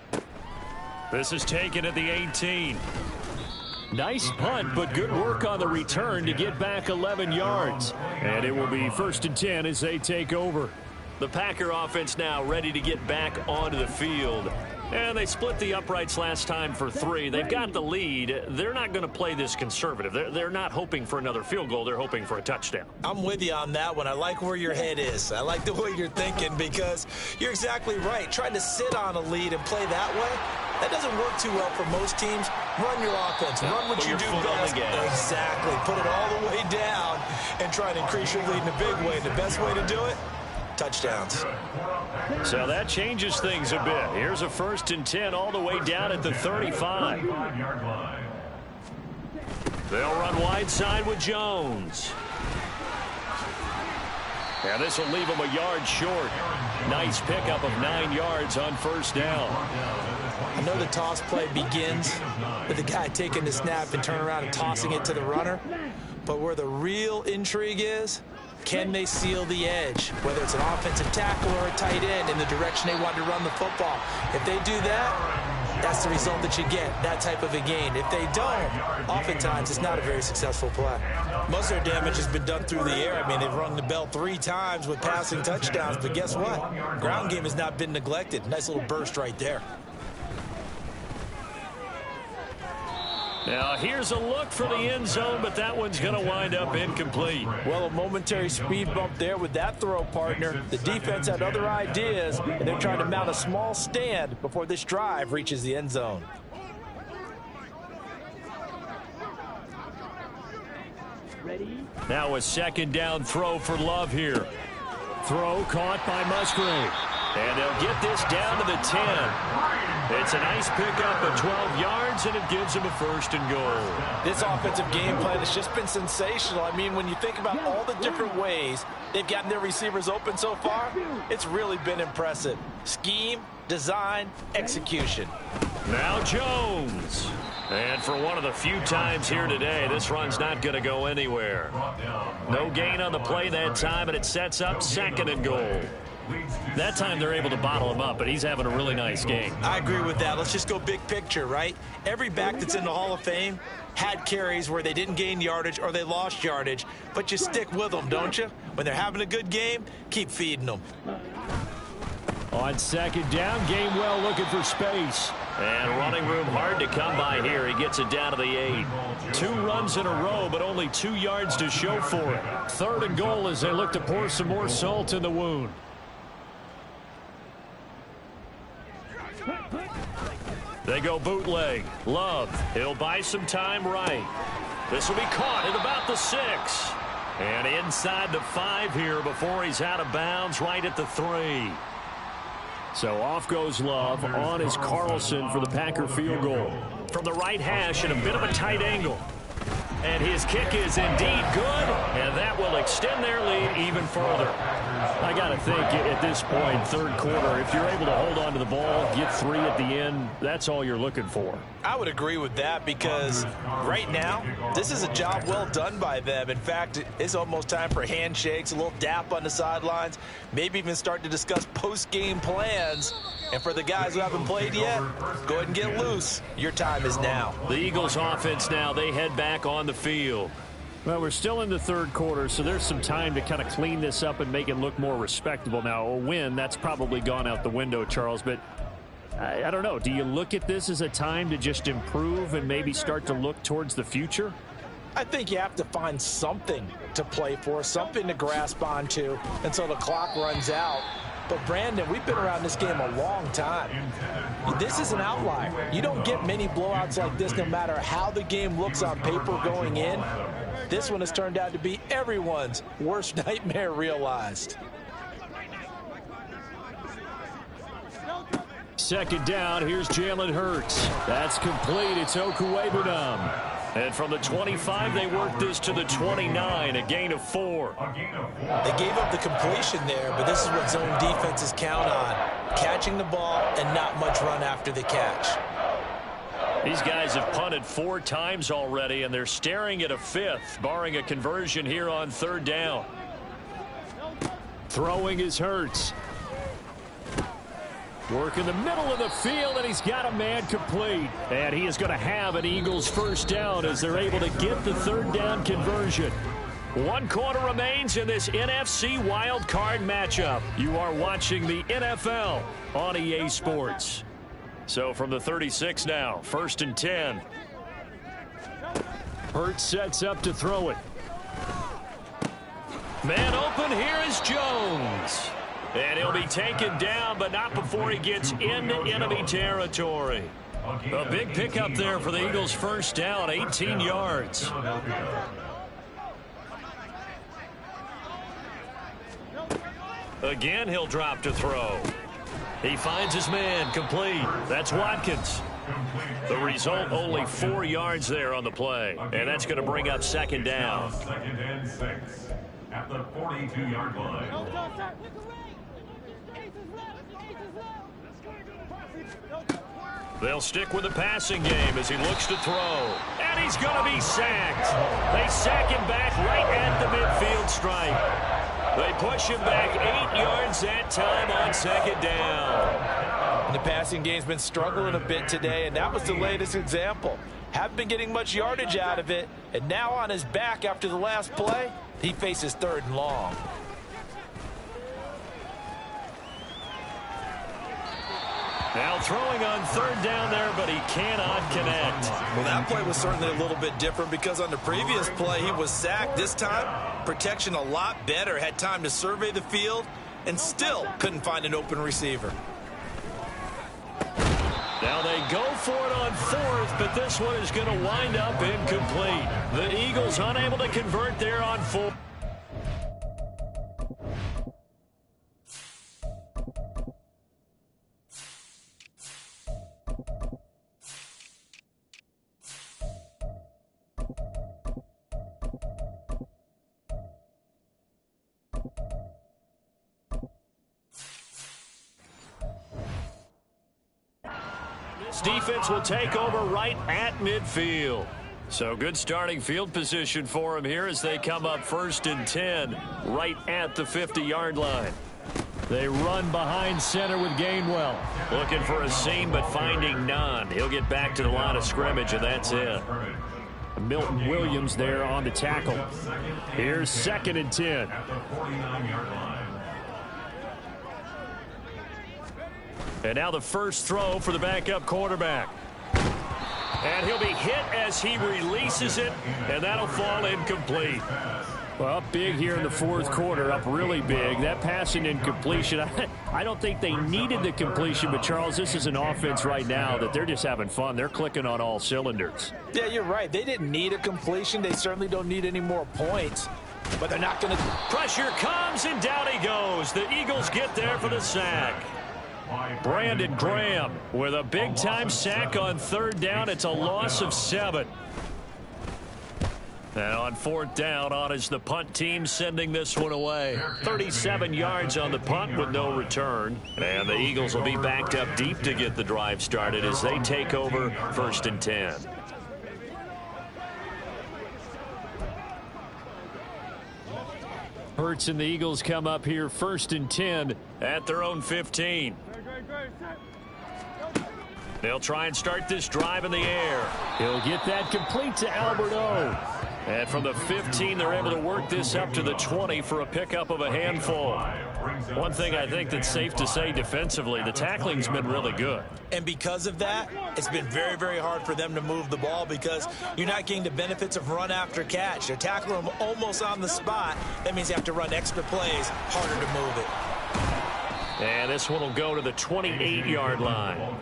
This is taken at the 18. Nice punt, but good work on the return to get back 11 yards. And it will be 1st and 10 as they take over. The Packer offense now ready to get back onto the field. And they split the uprights last time for 3. They've got the lead. They're not going to play this conservative. They're not hoping for another field goal. They're hoping for a touchdown. I'm with you on that one. I like where your head is. I like the way you're thinking because you're exactly right. Trying to sit on a lead and play that way, that doesn't work too well for most teams. Run your offense. Run what you do best. Exactly. Put it all the way down and try and increase your lead in a big way. The best way to do it, touchdowns. So that changes things a bit. Here's a 1st and 10 all the way down at the 35. They'll run wide side with Jones. And this will leave him a yard short. Nice pickup of 9 yards on 1st down. I know the toss play begins with the guy taking the snap and turning around and tossing it to the runner. But where the real intrigue is, can they seal the edge, whether it's an offensive tackle or a tight end in the direction they want to run the football? If they do that, that's the result that you get, that type of a gain. If they don't, oftentimes it's not a very successful play. Most of their damage has been done through the air. I mean, they've rung the bell 3 times with passing touchdowns, but guess what? Ground game has not been neglected. Nice little burst right there. Now, here's a look for the end zone, but that one's going to wind up incomplete. Well, a momentary speed bump there with that throw, partner. The defense had other ideas, and they're trying to mount a small stand before this drive reaches the end zone. Now a 2nd down throw for Love here. Throw caught by Musgrave. And they'll get this down to the 10. It's a nice pickup of 12 yards, and it gives them a 1st and goal. This offensive game plan has just been sensational. I mean, when you think about all the different ways they've gotten their receivers open so far, it's really been impressive. Scheme, design, execution. Now Jones. And for one of the few times here today, this run's not going to go anywhere. No gain on the play that time, and it sets up 2nd and goal. That time they're able to bottle him up, but he's having a really nice game. I agree with that. Let's just go big picture, right? Every back that's in the Hall of Fame had carries where they didn't gain yardage or they lost yardage, but you stick with them, don't you? When they're having a good game, keep feeding them. On 2nd down, Gainwell looking for space. And running room hard to come by here. He gets it down to the 8. 2 runs in a row, but only 2 yards to show for it. 3rd and goal as they look to pour some more salt in the wound. They go bootleg. Love. He'll buy some time right. This will be caught at about the 6. And inside the 5 here before he's out of bounds right at the 3. So off goes Love. On is Carlson for the Packer field goal. From the right hash in a bit of a tight angle. And his kick is indeed good, and that will extend their lead even further. I got to think at this point, 3rd quarter, if you're able to hold on to the ball, get 3 at the end, that's all you're looking for. I would agree with that because right now, this is a job well done by them. In fact, it's almost time for handshakes, a little dap on the sidelines, maybe even start to discuss post-game plans. And for the guys who haven't played yet, go ahead and get loose. Your time is now. The Eagles offense now, they head back on the field. Well, we're still in the 3rd quarter, so there's some time to kind of clean this up and make it look more respectable. Now, a win, that's probably gone out the window, Charles, but I don't know. Do you look at this as a time to just improve and maybe start to look towards the future? I think you have to find something to play for, something to grasp onto until the clock runs out. But, Brandon, we've been around this game a long time. This is an outlier. You don't get many blowouts like this no matter how the game looks on paper going in. This one has turned out to be everyone's worst nightmare realized. 2nd down, here's Jalen Hurts. That's complete. It's Okuwebunam. And from the 25, they work this to the 29, a gain of 4. They gave up the completion there, but this is what zone defenses count on. Catching the ball and not much run after the catch. These guys have punted 4 times already, and they're staring at a 5th, barring a conversion here on 3rd down. Throwing is Hurts. Work in the middle of the field, and he's got a man complete. And he is going to have an Eagles 1st down as they're able to get the 3rd down conversion. 1 quarter remains in this NFC wildcard matchup. You are watching the NFL on EA Sports. So from the 36 now, 1st and 10. Hurts sets up to throw it. Man open, here is Jones. And he'll be taken down, but not before he gets into enemy territory. A big pickup there for the Eagles' first down, 18 yards. Again, he'll drop to throw. He finds his man, complete. That's Watkins. The result, only 4 yards there on the play. And that's going to bring up 2nd down. 2nd and 6 at the 42-yard line. They'll stick with the passing game as he looks to throw. And he's going to be sacked. They sack him back right at the midfield stripe. They push him back 8 yards that time on 2nd down. And the passing game's been struggling a bit today, and that was the latest example. Haven't been getting much yardage out of it, and now on his back after the last play, he faces 3rd and long. Now throwing on 3rd down there, but he cannot connect. Well, that play was certainly a little bit different because on the previous play, he was sacked. This time, protection a lot better. Had time to survey the field and still couldn't find an open receiver. Now they go for it on 4th, but this one is going to wind up incomplete. The Eagles unable to convert there on 4th. Defense will take over right at midfield. So good starting field position for them here as they come up 1st and 10 right at the 50-yard line. They run behind center with Gainwell. Looking for a seam but finding none. He'll get back to the line of scrimmage and that's it. Milton Williams there on the tackle. Here's 2nd and 10. At the 49-yard line. And now the first throw for the backup quarterback. And he'll be hit as he releases it, and that'll fall incomplete. Well, up big here in the 4th quarter, up really big. That passing incompletion, I don't think they needed the completion, but Charles, this is an offense right now that they're just having fun. They're clicking on all cylinders. Yeah, you're right. They didn't need a completion. They certainly don't need any more points, but they're not going to. Pressure comes, and down he goes. The Eagles get there for the sack. Brandon Graham with a big-time sack on 3rd down. It's a loss of 7. And on 4th down, on is the punt team sending this one away. 37 yards on the punt with no return. And the Eagles will be backed up deep to get the drive started as they take over 1st and 10. Hurts and the Eagles come up here 1st and 10 at their own 15. They'll try and start this drive in the air. He'll get that complete to Alberto. And from the 15, they're able to work this up to the 20 for a pickup of a handful. One thing I think that's safe to say defensively, the tackling's been really good. And because of that, it's been very, very hard for them to move the ball because you're not getting the benefits of run after catch. They're tackling them almost on the spot. That means you have to run extra plays, harder to move it. And this one will go to the 28-yard line.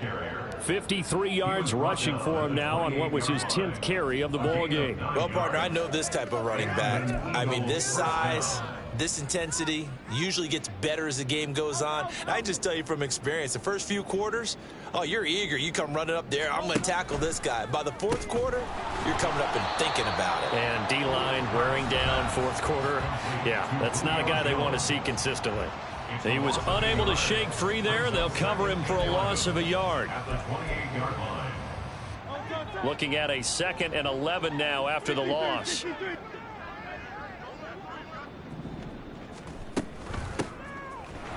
53 yards rushing for him now on what was his 10th carry of the ball game. Well, partner, I know this type of running back. I mean, this size, this intensity usually gets better as the game goes on. And I just tell you from experience, the first few quarters, oh, you're eager. You come running up there, I'm going to tackle this guy. By the 4th quarter, you're coming up and thinking about it. And D-line wearing down 4th quarter. Yeah, that's not a guy they want to see consistently. He was unable to shake free there. They'll cover him for a loss of a yard. Looking at a 2nd and 11 now after the loss.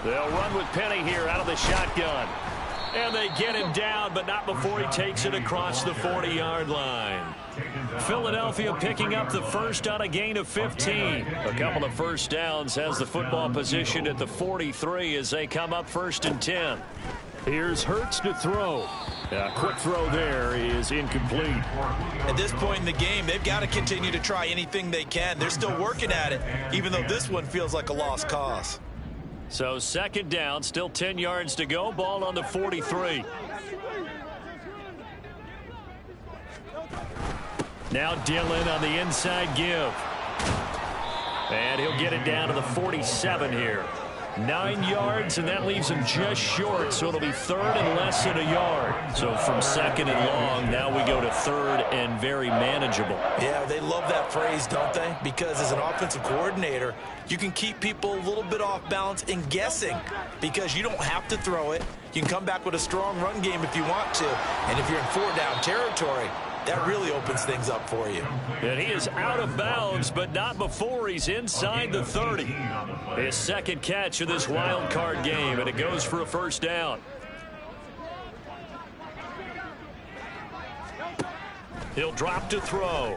They'll run with Penny here out of the shotgun. And they get him down, but not before he takes it across the 40-yard line. Philadelphia picking up the first on a gain of 15. A couple of first downs, has the football position at the 43 as they come up 1st and 10. Here's Hurts to throw. A quick throw there is incomplete. At this point in the game, they've got to continue to try anything they can. They're still working at it, even though this one feels like a lost cause. So second down, still 10 yards to go. Ball on the 43. Now Dillon on the inside give. And he'll get it down to the 47 here. 9 yards, and that leaves him just short, so it'll be third and less than a yard. So from second and long, now we go to third and very manageable. Yeah, they love that phrase, don't they? Because as an offensive coordinator, you can keep people a little bit off balance and guessing because you don't have to throw it. You can come back with a strong run game if you want to, and if you're in four-down territory, that really opens things up for you. And he is out of bounds, but not before he's inside the 30. His second catch of this wild card game, and it goes for a first down. He'll drop to throw.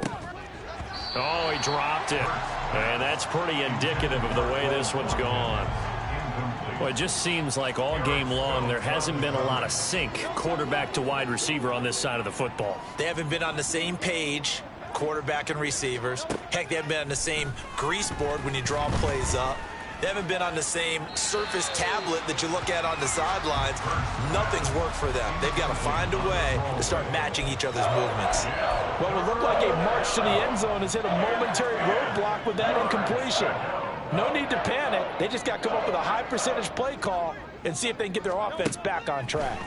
Oh, he dropped it. And that's pretty indicative of the way this one's gone. Well, it just seems like all game long there hasn't been a lot of sync quarterback to wide receiver on this side of the football. They haven't been on the same page, quarterback and receivers. Heck, they haven't been on the same grease board when you draw plays up. They haven't been on the same surface tablet that you look at on the sidelines. Nothing's worked for them. They've got to find a way to start matching each other's movements. What would look like a march to the end zone has hit a momentary roadblock with that incompletion. No need to panic. They just got to come up with a high percentage play call and see if they can get their offense back on track.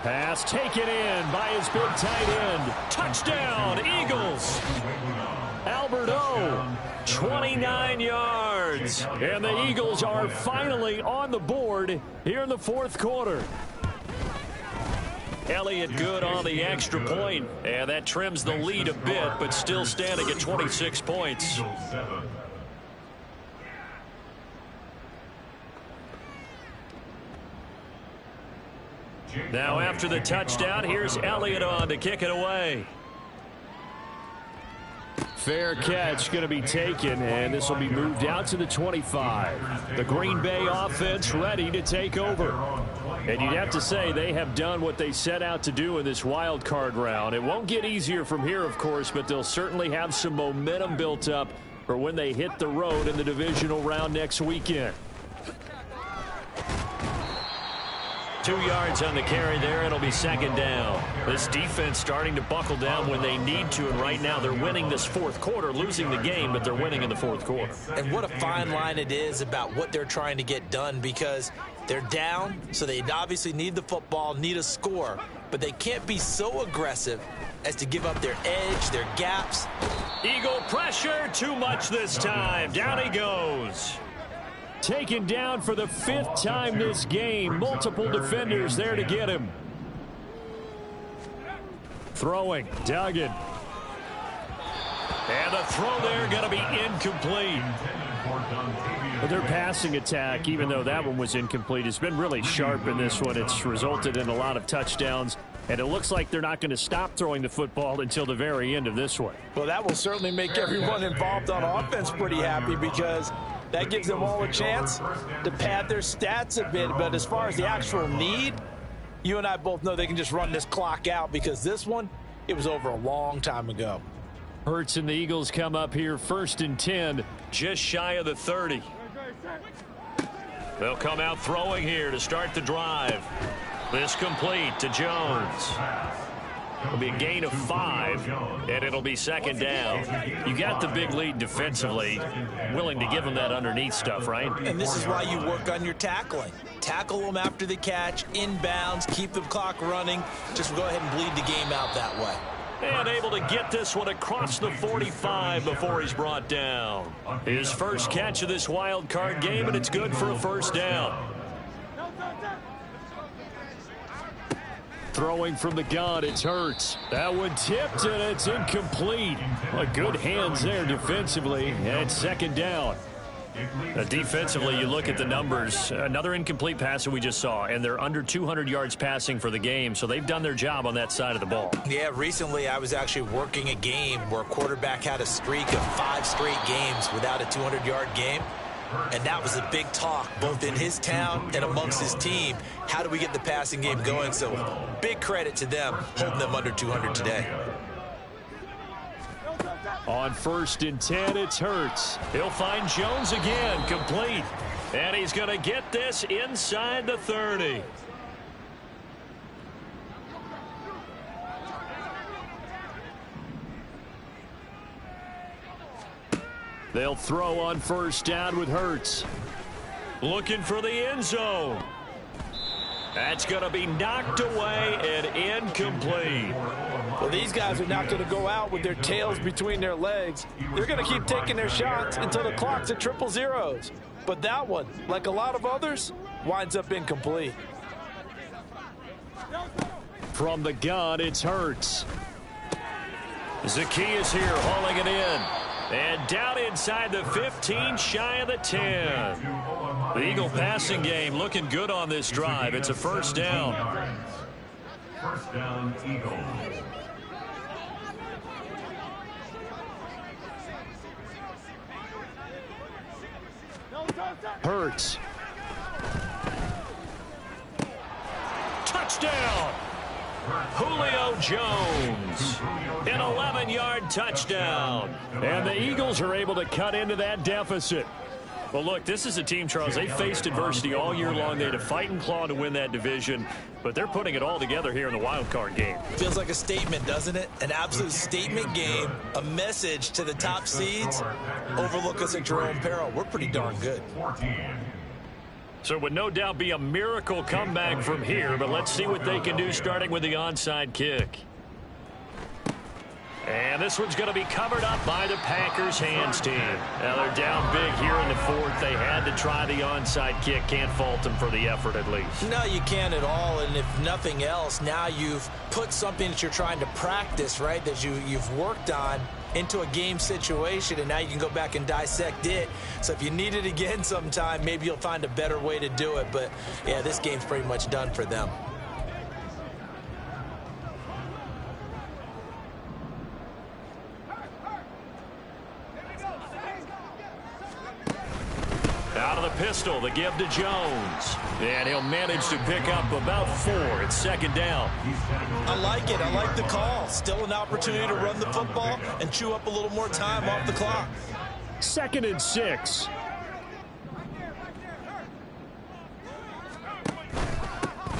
Pass taken in by his big tight end. Touchdown, Eagles. Alberto, 29 yards. And the Eagles are finally on the board here in the fourth quarter. Elliott good on the extra point, and that trims the lead a bit, but still standing at 26 points. Now after the touchdown, here's Elliott on to kick it away. Fair catch going to be taken, and this will be moved out to the 25. The Green Bay offense ready to take over. And you'd have to say they have done what they set out to do in this wild card round. It won't get easier from here, of course, but they'll certainly have some momentum built up for when they hit the road in the divisional round next weekend. 2 yards on the carry there. It'll be second down. This defense starting to buckle down when they need to, and right now they're winning this fourth quarter, losing the game, but they're winning in the fourth quarter. And what a fine line it is about what they're trying to get done, because they're down, so they obviously need the football, need a score, but they can't be so aggressive as to give up their edge, their gaps. Eagle pressure, too much this time. Down he goes. Taken down for the 5th time this game. Multiple defenders there to get him. Throwing, Duggan. And the throw there going to be incomplete. But their passing attack, even though that one was incomplete, has been really sharp in this one. It's resulted in a lot of touchdowns, and it looks like they're not going to stop throwing the football until the very end of this one. Well, that will certainly make everyone involved on offense pretty happy, because that gives them all a chance to pad their stats a bit. But as far as the actual need, you and I both know they can just run this clock out, because this one, it was over a long time ago. Hurts and the Eagles come up here 1st and 10, just shy of the 30. They'll come out throwing here to start the drive. This complete to Jones. It'll be a gain of 5, and it'll be second down. You got the big lead defensively, willing to give them that underneath stuff, right? And this is why you work on your tackling. Tackle them after the catch, inbounds, keep the clock running. Just go ahead and bleed the game out that way. And able to get this one across the 45 before he's brought down. His first catch of this wild card game, and it's good for a first down. Throwing from the gun, it's Hurts. That one tipped, and it's incomplete. Well, good hands there defensively, and it's second down. Defensively, you look at the numbers. Another incomplete pass that we just saw, and they're under 200 yards passing for the game, so they've done their job on that side of the ball. Yeah, recently I was actually working a game where a quarterback had a streak of 5 straight games without a 200-yard game. And that was a big talk, both in his town and amongst his team. How do we get the passing game going? So big credit to them, holding them under 200 today. On 1st and 10, it's Hurts. He'll find Jones again, complete. And he's going to get this inside the 30. They'll throw on 1st down with Hurts. Looking for the end zone. That's going to be knocked away and incomplete. Well, these guys are not going to go out with their tails between their legs. They're going to keep taking their shots until the clock's at 000. But that one, like a lot of others, winds up incomplete. From the gun, it's Hurts. Zacchaeus here hauling it in. And down inside the 15, shy of the 10. The Eagle passing game looking good on this drive. It's a 1st down. 1st down, Eagles. Hurts. Touchdown. Julio Jones. An 11-yard touchdown. And the Eagles are able to cut into that deficit. Well, look, this is a team, Charles, they faced adversity all year long. They had to fight and claw to win that division, but they're putting it all together here in the wild card game. Feels like a statement, doesn't it? An absolute statement game, a message to the top seeds. Overlook us at your own peril. We're pretty darn good. So it would no doubt be a miracle comeback from here, but let's see what they can do starting with the onside kick. And this one's going to be covered up by the Packers hands team. Now they're down big here in the 4th. They had to try the onside kick. Can't fault them for the effort at least. No, you can't at all. And if nothing else, now you've put something that you're trying to practice, right, that you've worked on into a game situation, and now you can go back and dissect it. So if you need it again sometime, maybe you'll find a better way to do it. But, yeah, this game's pretty much done for them. Out of the pistol, the give to Jones. And he'll manage to pick up about 4. It's 2nd down. I like it. I like the call. Still an opportunity to run the football and chew up a little more time off the clock. 2nd and 6.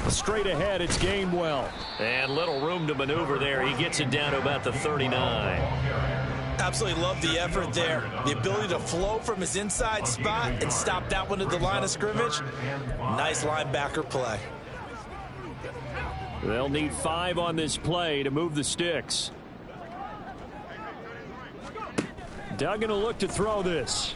Straight ahead, it's Gainwell. And little room to maneuver there. He gets it down to about the 39. Absolutely love the effort there. The ability to flow from his inside spot and stop that one at the line of scrimmage. Nice linebacker play. They'll need 5 on this play to move the sticks. Duggan will look to throw this.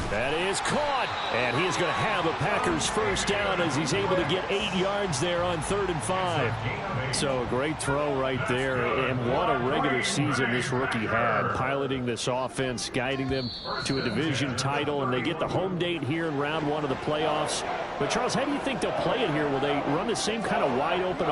That is caught. And he is going to have a Packers 1st down as he's able to get 8 yards there on 3rd and 5. So a great throw right there. And what a regular season this rookie had. Piloting this offense, guiding them to a division title. And they get the home date here in round 1 of the playoffs. But, Charles, how do you think they'll play it here? Will they run the same kind of wide open